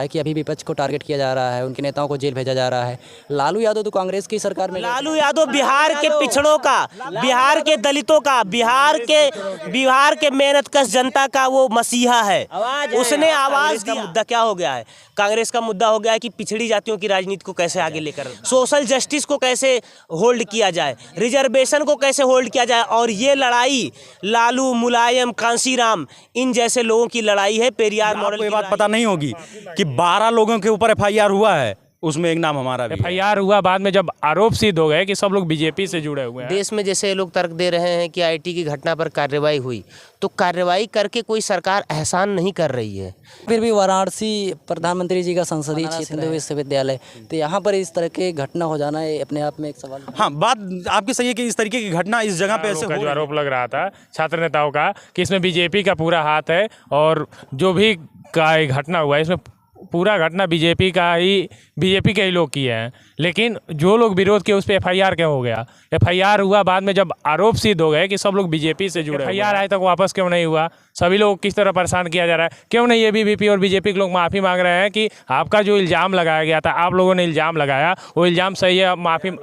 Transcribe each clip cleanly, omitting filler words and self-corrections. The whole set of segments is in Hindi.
है कि अभी विपक्ष को टारगेट किया जा रहा है, उनके नेताओं को जेल भेजा जा रहा है। लालू यादव तो कांग्रेस की सरकार में, लालू यादव बिहार के पिछड़ों का, बिहार के दलितों का, बिहार के मेहनतकश जनता का वो मसीहा है। उसने आवाज दी। मुद्दा क्या हो गया है? कांग्रेस का मुद्दा हो गया है कि पिछड़ी जातियों की राजनीति को कैसे आगे लेकर, सोशल जस्टिस को कैसे होल्ड किया जाए, रिजर्वेशन को कैसे होल्ड किया जाए। और ये लड़ाई लालू, मुलायम, कांसीराम इन जैसे लोगों की लड़ाई है। पेरियार मॉडल की बात पता नहीं होगी कि 12 लोगों के ऊपर एफआईआर हुआ है, उसमें एक नाम हमारा भी एफआईआर हुआ बाद में जब आरोप सिद्ध हो गए कि सब लोग बीजेपी से जुड़े हुए हैं। देश में जैसे लोग तर्क दे रहे हैं कि आईटी की घटना पर कार्रवाई हुई, तो कार्रवाई करके कोई सरकार एहसान नहीं कर रही है। फिर भी वाराणसी प्रधानमंत्री जी का संसदीय क्षेत्र हिंदू विश्वविद्यालय, तो यहाँ पर इस तरह की घटना हो जाना है अपने आप में एक सवाल। हाँ, बात आपकी सही है कि इस तरीके की घटना इस जगह पे ऐसे हो, जो आरोप लग रहा था छात्र नेताओं का कि इसमें बीजेपी का पूरा हाथ है, और जो भी का घटना हुआ है इसमें पूरा घटना बीजेपी के ही लोग किए हैं। लेकिन जो लोग विरोध किए उस पर एफआईआर क्यों हो गया? एफआईआर हुआ बाद में जब आरोप सिद्ध हो गए कि सब लोग बीजेपी से जुड़े। एफआईआर आए तक वापस क्यों नहीं हुआ? सभी लोग किस तरह परेशान किया जा रहा है? क्यों नहीं एबीवीपी और बीजेपी के लोग माफ़ी मांग रहे हैं कि आपका जो इल्ज़ाम लगाया गया था, आप लोगों ने इल्ज़ाम लगाया, वो इल्ज़ाम सही है, माफ़ी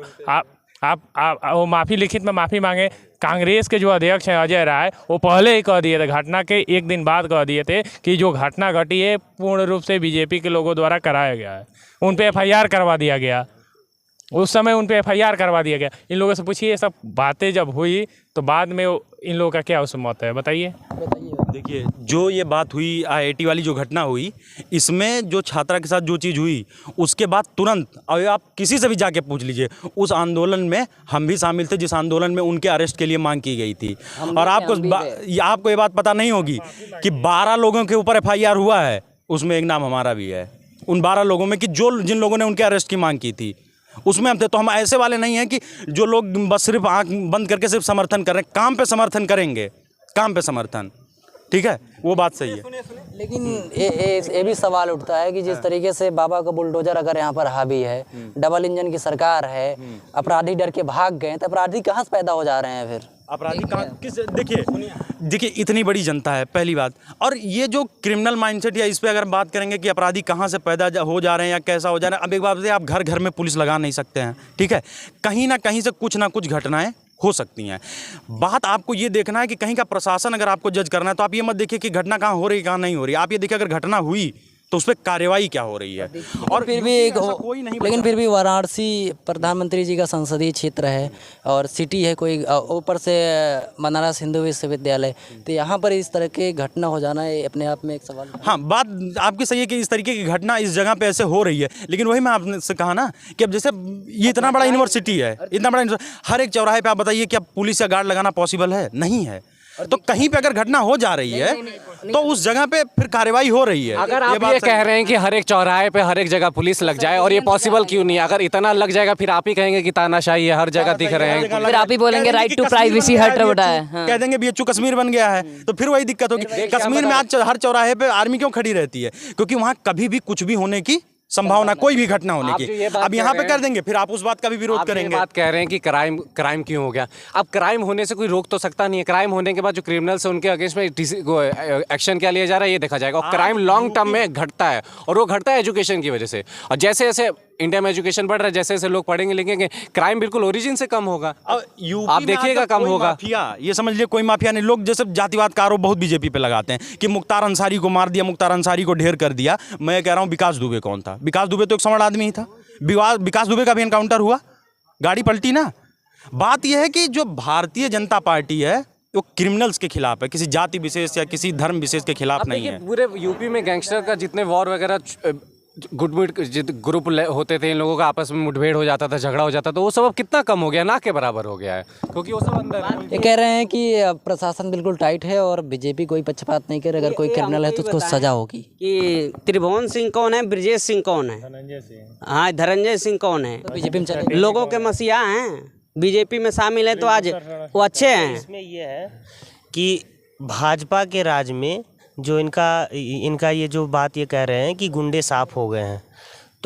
आप वो माफ़ी लिखित में माफ़ी मांगे। कांग्रेस के जो अध्यक्ष हैं अजय राय, वो पहले ही कह दिए थे, घटना के एक दिन बाद कह दिए थे कि जो घटना घटी है पूर्ण रूप से बीजेपी के लोगों द्वारा कराया गया है। उन पे एफआईआर करवा दिया गया, उस समय उन पे एफआईआर करवा दिया गया। इन लोगों से पूछिए ये सब बातें जब हुई तो बाद में इन लोगों का क्या उस मत है, बताइए। देखिए, जो ये बात हुई आईआईटी वाली जो घटना हुई, इसमें जो छात्रा के साथ जो चीज़ हुई उसके बाद तुरंत, और आप किसी से भी जाके पूछ लीजिए, उस आंदोलन में हम भी शामिल थे जिस आंदोलन में उनके अरेस्ट के लिए मांग की गई थी। और आपको ये बात पता नहीं होगी कि 12 लोगों के ऊपर एफआईआर हुआ है, उसमें एक नाम हमारा भी है। उन 12 लोगों में कि जिन लोगों ने उनके अरेस्ट की मांग की थी उसमें हम थे। तो हम ऐसे वाले नहीं हैं कि जो लोग बस सिर्फ आंख बंद करके सिर्फ समर्थन कर रहे हैं। काम पे समर्थन करेंगे, काम पे समर्थन, ठीक है, वो बात सही है। लेकिन ये भी सवाल उठता है कि जिस तरीके से बाबा का बुलडोजर अगर यहाँ पर हावी है, डबल इंजन की सरकार है, अपराधी डर के भाग गए, तो अपराधी कहाँ से पैदा हो जा रहे हैं फिर? अपराधी कहाँ किस? देखिए इतनी बड़ी जनता है, पहली बात। और ये जो क्रिमिनल माइंडसेट, या इस पे अगर बात करेंगे कि अपराधी कहाँ से पैदा हो जा रहे हैं या कैसा हो जा रहा है, अब एक बात बताइए, आप घर घर में पुलिस लगा नहीं सकते हैं, ठीक है? कहीं ना कहीं से कुछ ना कुछ घटनाएं हो सकती हैं। बात आपको ये देखना है कि कहीं का प्रशासन अगर आपको जज करना है तो आप ये मत देखिए कि घटना कहाँ हो रही है कहाँ नहीं हो रही है। आप ये देखिए अगर घटना हुई तो उस पर कार्रवाई क्या हो रही है। और फिर भी कोई नहीं, लेकिन फिर भी वाराणसी प्रधानमंत्री जी का संसदीय क्षेत्र है और सिटी है, कोई ऊपर से बनारस हिंदू विश्वविद्यालय, तो यहाँ पर इस तरह की घटना हो जाना है अपने आप में एक सवाल। हाँ, बात आपकी सही है कि इस तरीके की घटना इस जगह पे ऐसे हो रही है। लेकिन वही मैं आपसे कहा ना कि अब जैसे ये इतना बड़ा यूनिवर्सिटी है, इतना बड़ा, हर एक चौराहे पे आप बताइए कि अब पुलिस या गार्ड लगाना पॉसिबल है? नहीं है। तो कहीं पे अगर घटना हो जा रही है तो उस जगह पे फिर कार्रवाई हो रही है। अगर आप ये कह रहे हैं कि हर एक चौराहे पे हर एक जगह पुलिस लग जाए, और ये पॉसिबल क्यों नहीं है? अगर इतना लग जाएगा फिर आप ही कहेंगे कि तानाशाही है, हर जगह दिख रहे हैं, फिर आप ही बोलेंगे राइट टू प्राइवेसी हर्ट रहा है, कह देंगे बीएचयू कश्मीर बन गया है, तो फिर वही दिक्कत होगी। कश्मीर में आज हर चौराहे पे आर्मी क्यों खड़ी रहती है? क्योंकि वहाँ कभी भी कुछ भी होने की संभावना, कोई भी घटना होने की। अब यहाँ पे कर देंगे, फिर आप उस बात का भी विरोध करेंगे। बात कह रहे हैं कि क्राइम क्यों हो गया? अब क्राइम होने से कोई रोक तो सकता नहीं है। क्राइम होने के बाद जो क्रिमिनल्स है उनके अगेंस्ट में एक्शन क्या लिया जा रहा है ये देखा जाएगा। और क्राइम लॉन्ग टर्म में घटता है, और वो घटता है एजुकेशन की वजह से। और जैसे जैसे इंडिया में एजुकेशन बढ़ रहा है, जैसे जैसे लोग पढ़ेंगे लिखेंगे, क्राइम बिल्कुल ओरिजिन से कम होगा। आप देखिएगा कम होगा। ये समझ लीजिए कोई माफिया नहीं। लोग जैसे जातिवाद का आरोप बहुत बीजेपी पे लगाते हैं कि मुख्तार अंसारी को मार दिया, मुख्तार अंसारी को ढेर कर दिया। मैं कह रहा हूँ विकास दुबे कौन था? विकास दुबे तो एक समझ आदमी ही था। विकास दुबे का भी एनकाउंटर हुआ, गाड़ी पलटी ना। बात यह है कि जो भारतीय जनता पार्टी है वो क्रिमिनल्स के खिलाफ है, किसी जाति विशेष या किसी धर्म विशेष के खिलाफ नहीं है। पूरे यूपी में गैंगस्टर का जितने वॉर वगैरह ग्रुप होते थे, इन लोगों का आपस में मुठभेड़ हो जाता था, झगड़ा हो जाता था, तो वो सब अब कितना कम हो गया, ना के बराबर हो गया है, क्योंकि वो सब अंदर है। ये कह रहे हैं कि प्रशासन बिल्कुल टाइट है और बीजेपी कोई पक्षपात नहीं करे, अगर कोई क्रिमिनल है तो उसको सजा होगी। कि त्रिभुवन सिंह कौन है, ब्रजेश सिंह कौन है, हाँ धनंजय सिंह कौन है? बीजेपी में चले लोगों के मसीहा हैं, बीजेपी में शामिल है तो आज वो अच्छे हैं। इसमें ये है कि भाजपा के राज में जो इनका ये जो बात ये कह रहे हैं कि गुंडे साफ हो गए हैं,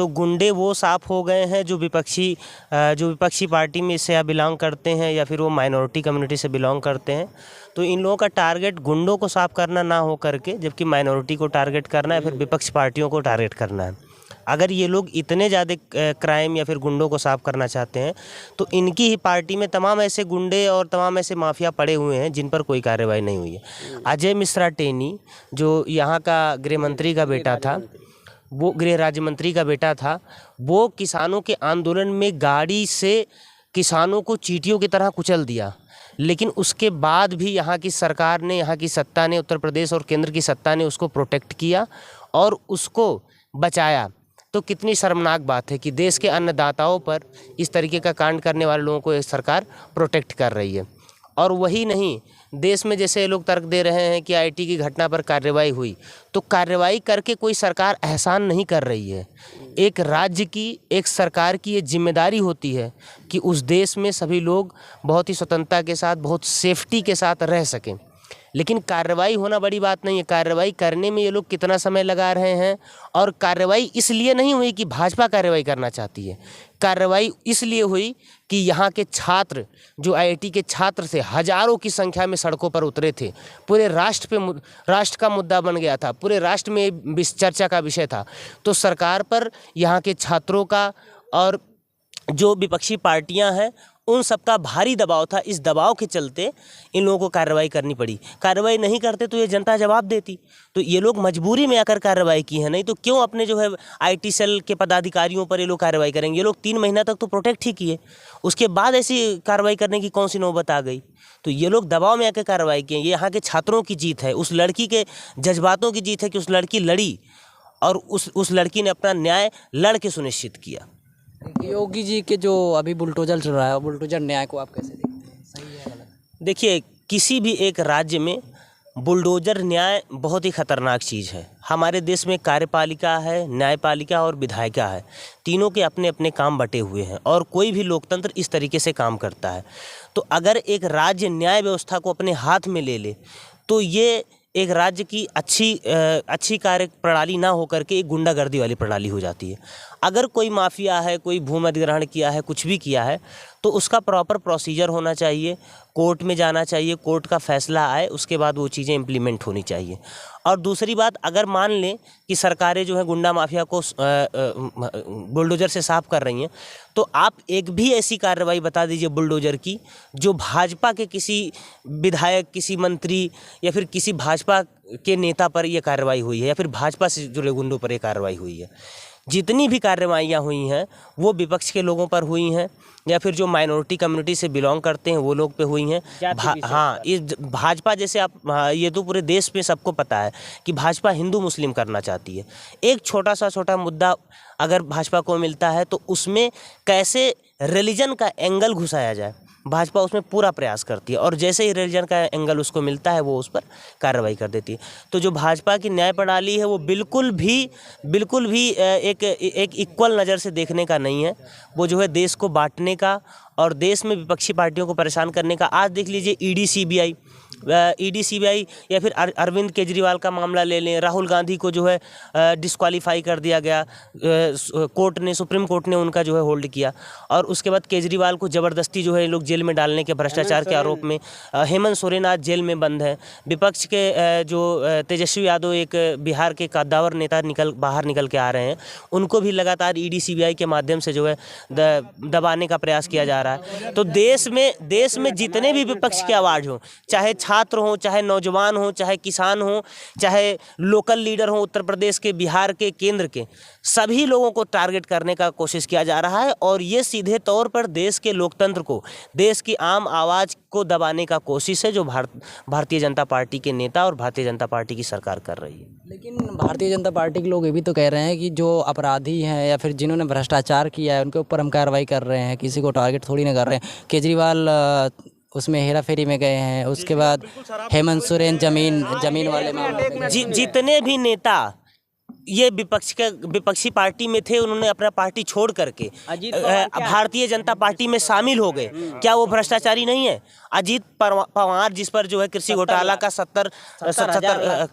तो गुंडे वो साफ हो गए हैं जो विपक्षी पार्टी में से या बिलोंग करते हैं या फिर वो माइनॉरिटी कम्युनिटी से बिलोंग करते हैं। तो इन लोगों का टारगेट गुंडों को साफ करना ना हो करके जबकि माइनॉरिटी को टारगेट करना है, फिर विपक्ष पार्टियों को टारगेट करना है। अगर ये लोग इतने ज़्यादा क्राइम या फिर गुंडों को साफ करना चाहते हैं तो इनकी ही पार्टी में तमाम ऐसे गुंडे और तमाम ऐसे माफिया पड़े हुए हैं जिन पर कोई कार्रवाई नहीं हुई है। अजय मिश्रा टेनी जो यहाँ का गृह मंत्री का बेटा था, वो गृह राज्य मंत्री का बेटा था, वो किसानों के आंदोलन में गाड़ी से किसानों को चींटियों की तरह कुचल दिया। लेकिन उसके बाद भी यहाँ की सरकार ने, यहाँ की सत्ता ने, उत्तर प्रदेश और केंद्र की सत्ता ने उसको प्रोटेक्ट किया और उसको बचाया। तो कितनी शर्मनाक बात है कि देश के अन्नदाताओं पर इस तरीके का कांड करने वाले लोगों को ये सरकार प्रोटेक्ट कर रही है। और वही नहीं, देश में जैसे लोग तर्क दे रहे हैं कि आईटी की घटना पर कार्रवाई हुई, तो कार्रवाई करके कोई सरकार एहसान नहीं कर रही है। एक राज्य की, एक सरकार की ये जिम्मेदारी होती है कि उस देश में सभी लोग बहुत ही स्वतंत्रता के साथ, बहुत सेफ्टी के साथ रह सकें। लेकिन कार्रवाई होना बड़ी बात नहीं है। कार्रवाई करने में ये लोग कितना समय लगा रहे हैं, और कार्रवाई इसलिए नहीं हुई कि भाजपा कार्रवाई करना चाहती है। कार्रवाई इसलिए हुई कि यहाँ के छात्र, जो आईआईटी के छात्र थे, हजारों की संख्या में सड़कों पर उतरे थे। पूरे राष्ट्र का मुद्दा बन गया था, पूरे राष्ट्र में चर्चा का विषय था। तो सरकार पर यहाँ के छात्रों का और जो विपक्षी पार्टियां हैं उन सबका भारी दबाव था। इस दबाव के चलते इन लोगों को कार्रवाई करनी पड़ी। कार्रवाई नहीं करते तो ये जनता जवाब देती। तो ये लोग मजबूरी में आकर कार्रवाई की है, नहीं तो क्यों अपने जो है आईटी सेल के पदाधिकारियों पर ये लोग कार्रवाई करेंगे। ये लोग 3 महीना तक तो प्रोटेक्ट ही किए, उसके बाद ऐसी कार्रवाई करने की कौन सी नौबत आ गई। तो ये लोग दबाव में आकर कार्रवाई किए। ये यहाँ के छात्रों की जीत है, उस लड़की के जज्बातों की जीत है कि उस लड़की लड़ी और उस लड़की ने अपना न्याय लड़ के सुनिश्चित किया। योगी जी के जो अभी बुलडोजर चल रहा है, बुलडोजर न्याय को आप कैसे देखते हैं, सही है गलत? देखिए, किसी भी एक राज्य में बुलडोजर न्याय बहुत ही खतरनाक चीज़ है। हमारे देश में कार्यपालिका है, न्यायपालिका और विधायिका है, तीनों के अपने अपने काम बटे हुए हैं और कोई भी लोकतंत्र इस तरीके से काम करता है। तो अगर एक राज्य न्याय व्यवस्था को अपने हाथ में ले ले तो ये एक राज्य की अच्छी कार्य प्रणाली ना होकर के एक गुंडागर्दी वाली प्रणाली हो जाती है। अगर कोई माफिया है, कोई भूमि अधिग्रहण किया है, कुछ भी किया है, तो उसका प्रॉपर प्रोसीजर होना चाहिए, कोर्ट में जाना चाहिए, कोर्ट का फैसला आए, उसके बाद वो चीज़ें इम्प्लीमेंट होनी चाहिए। और दूसरी बात, अगर मान लें कि सरकारें जो है गुंडा माफिया को बुलडोजर से साफ कर रही हैं, तो आप एक भी ऐसी कार्रवाई बता दीजिए बुलडोजर की जो भाजपा के किसी विधायक, किसी मंत्री या फिर किसी भाजपा के नेता पर यह कार्रवाई हुई है या फिर भाजपा से जुड़े गुंडों पर यह कार्रवाई हुई है। जितनी भी कार्रवाइयाँ हुई हैं वो विपक्ष के लोगों पर हुई हैं या फिर जो माइनॉरिटी कम्युनिटी से बिलोंग करते हैं वो लोग पे हुई हैं। हाँ, इस भाजपा जैसे आप, ये तो पूरे देश में सबको पता है कि भाजपा हिंदू मुस्लिम करना चाहती है। एक छोटा मुद्दा अगर भाजपा को मिलता है तो उसमें कैसे रिलीजन का एंगल घुसाया जाए, भाजपा उसमें पूरा प्रयास करती है और जैसे ही रिलीजन का एंगल उसको मिलता है वो उस पर कार्रवाई कर देती है। तो जो भाजपा की न्याय प्रणाली है वो बिल्कुल भी एक इक्वल नज़र से देखने का नहीं है। वो जो है देश को बांटने का और देश में विपक्षी पार्टियों को परेशान करने का। आज देख लीजिए ईडी सीबीआई या फिर अरविंद केजरीवाल का मामला ले लें, राहुल गांधी को जो है डिस्क्वालीफाई कर दिया गया, सुप्रीम कोर्ट ने उनका जो है होल्ड किया और उसके बाद केजरीवाल को ज़बरदस्ती जो है लोग जेल में डालने के भ्रष्टाचार के आरोप में। हेमंत सोरेन आज जेल में बंद है। विपक्ष के जो तेजस्वी यादव एक बिहार के कद्दावर नेता बाहर निकल के आ रहे हैं, उनको भी लगातार ईडी सीबीआई के माध्यम से जो है दबाने का प्रयास किया जा रहा है। तो देश में जितने भी विपक्ष की आवाज़ हो, चाहे छात्र हो, चाहे नौजवान हो, चाहे किसान हो, चाहे लोकल लीडर हो, उत्तर प्रदेश के, बिहार के, केंद्र के, सभी लोगों को टारगेट करने का कोशिश किया जा रहा है और ये सीधे तौर पर देश के लोकतंत्र को, देश की आम आवाज़ को दबाने का कोशिश है जो भारतीय जनता पार्टी के नेता और भारतीय जनता पार्टी की सरकार कर रही है। लेकिन भारतीय जनता पार्टी के लोग ये भी तो कह रहे हैं कि जो अपराधी हैं या फिर जिन्होंने भ्रष्टाचार किया है उनके ऊपर हम कार्रवाई कर रहे हैं, किसी को टारगेट थोड़ी ना कर रहे हैं। केजरीवाल उसमें हेरा फेरी में गए हैं, उसके बाद हेमंत सोरेन जमीन वाले में। जितने भी नेता ये विपक्षी पार्टी में थे, उन्होंने अपना पार्टी छोड़ करके भारतीय जनता पार्टी में शामिल हो गए। क्या वो भ्रष्टाचारी नहीं है? अजीत पवार, जिस पर जो है कृषि घोटाला का 70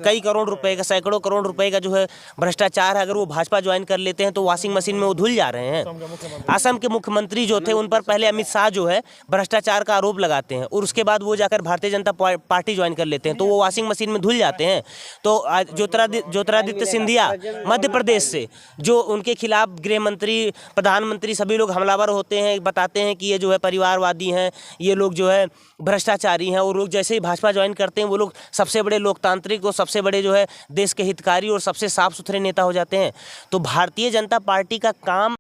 कई करोड़ रुपए का, सैकड़ों करोड़ रुपए का जो है भ्रष्टाचार है, अगर वो भाजपा ज्वाइन कर लेते हैं तो वॉशिंग मशीन में वो धुल जा रहे हैं। असम के मुख्यमंत्री जो थे, उन पर पहले अमित शाह जो है भ्रष्टाचार का आरोप लगाते हैं और उसके बाद वो जाकर भारतीय जनता पार्टी ज्वाइन कर लेते हैं, तो वो वॉशिंग मशीन में धुल जाते हैं। तो ज्योतिरादित्य सिंधिया मध्य प्रदेश से, जो उनके खिलाफ गृह मंत्री, प्रधानमंत्री सभी लोग हमलावर होते हैं, बताते हैं कि ये जो है परिवारवादी हैं, ये लोग जो है भ्रष्टाचारी हैं, और लोग जैसे ही भाजपा ज्वाइन करते हैं वो लोग सबसे बड़े लोकतांत्रिक और सबसे बड़े जो है देश के हितकारी और सबसे साफ सुथरे नेता हो जाते हैं। तो भारतीय जनता पार्टी का काम